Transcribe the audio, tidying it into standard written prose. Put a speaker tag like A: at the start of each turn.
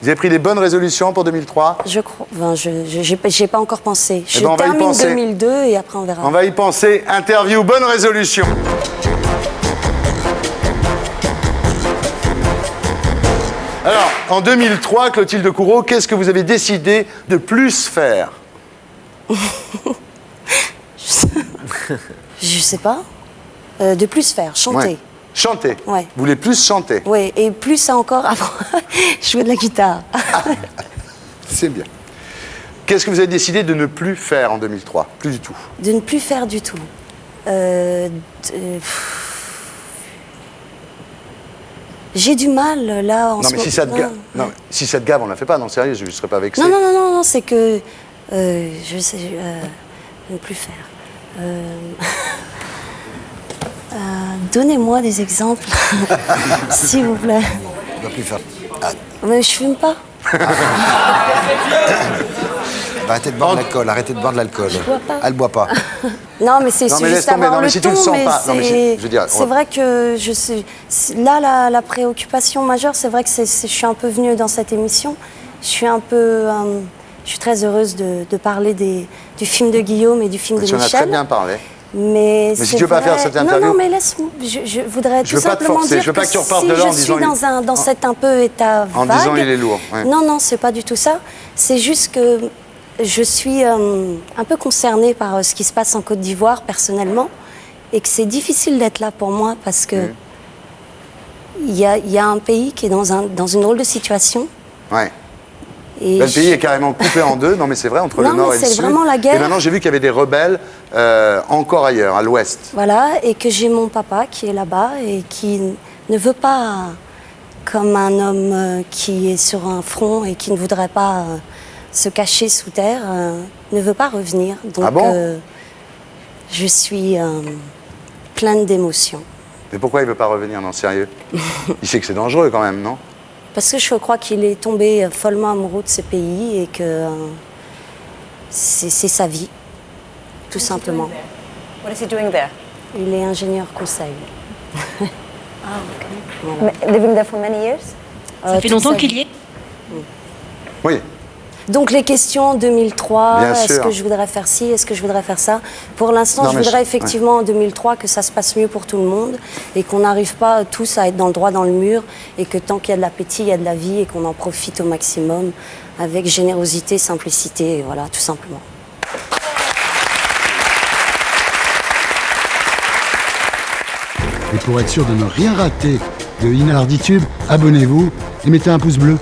A: Vous avez pris des bonnes résolutions pour 2003?
B: Je crois. Enfin, j'ai pas encore pensé. Je
A: on va y
B: termine
A: penser.
B: 2002 et après on verra.
A: On va y penser. Interview, bonne résolution. Alors, en 2003, Clotilde Courreau, qu'est-ce que vous avez décidé de plus faire?
B: Je sais pas. De plus faire, chanter.
A: Ouais. Chanter.
B: Ouais.
A: Vous voulez plus chanter?
B: Oui, et plus encore apprendre jouer de la guitare.
A: C'est bien. Qu'est-ce que vous avez décidé de ne plus faire en 2003? Plus du tout.
B: De ne plus faire du tout. J'ai du mal là en
A: Non,
B: ce
A: mais
B: moment.
A: si ça te gave, non, si ça te gave, on ne la fait pas. Non, sérieux, je ne serais pas vexé.
B: Non, c'est que je sais ne plus faire. Donnez-moi des exemples, s'il vous plaît.
C: On ne va plus faire.
B: Mais je fume pas.
C: Arrêtez de boire de l'alcool, arrêtez de boire de l'alcool.
B: Je bois pas.
C: Elle boit pas.
B: Non, mais c'est
A: Non, mais
B: juste
A: laisse tomber.
B: avoir
A: Non, mais
B: le
A: si tu le
B: ton,
A: sens
B: mais
A: pas. Non, mais je veux dire,
B: c'est vrai que je sais. Là, la préoccupation majeure, c'est vrai que je suis un peu venue dans cette émission. Je suis un peu. Je suis très heureuse de parler du film de Guillaume et du film de
A: Tu en as
B: Michel.
A: très bien parlé.
B: Mais
A: si tu veux pas faire cette interview.
B: Non, mais laisse-moi. Je voudrais
A: Je
B: tout
A: veux pas te
B: simplement
A: forcer,
B: dire
A: je veux pas que tu repartes de là en disant
B: si je suis dans cet un peu état
A: En
B: vague.
A: disant il est lourd. Ouais.
B: Non, c'est pas du tout ça. C'est juste que je suis un peu concernée par ce qui se passe en Côte d'Ivoire, personnellement, et que c'est difficile d'être là pour moi parce que il y a un pays qui est dans une drôle de situation.
A: Ouais.
B: Et
A: Là, le pays est carrément coupé en deux. Non, mais c'est vrai, entre le nord et le sud.
B: c'est vraiment la guerre.
A: Et maintenant, j'ai vu qu'il y avait des rebelles encore ailleurs, à l'ouest.
B: Voilà, et que j'ai mon papa qui est là-bas et qui ne veut pas, comme un homme qui est sur un front et qui ne voudrait pas se cacher sous terre, ne veut pas revenir. Donc,
A: Ah bon
B: je suis pleine d'émotions.
A: Mais pourquoi il ne veut pas revenir, non, sérieux? Il sait que c'est dangereux quand même, non?
B: Parce que je crois qu'il est tombé follement amoureux de ce pays et que c'est sa vie, tout simplement.
D: What is he doing there?
B: Il est ingénieur conseil.
D: Living there for many years?
E: Ça fait longtemps qu'il y est?
A: Oui.
B: Donc les questions 2003,
A: Bien
B: est-ce
A: sûr.
B: que je voudrais faire ci, est-ce que je voudrais faire ça? Pour l'instant,
A: Non,
B: je
A: mais
B: voudrais
A: je-
B: effectivement en 2003 que ça se passe mieux pour tout le monde et qu'on n'arrive pas tous à être dans le droit dans le mur et que tant qu'il y a de l'appétit, il y a de la vie et qu'on en profite au maximum avec générosité, simplicité, et voilà, tout simplement.
F: Et pour être sûr de ne rien rater de Inarditube, abonnez-vous et mettez un pouce bleu.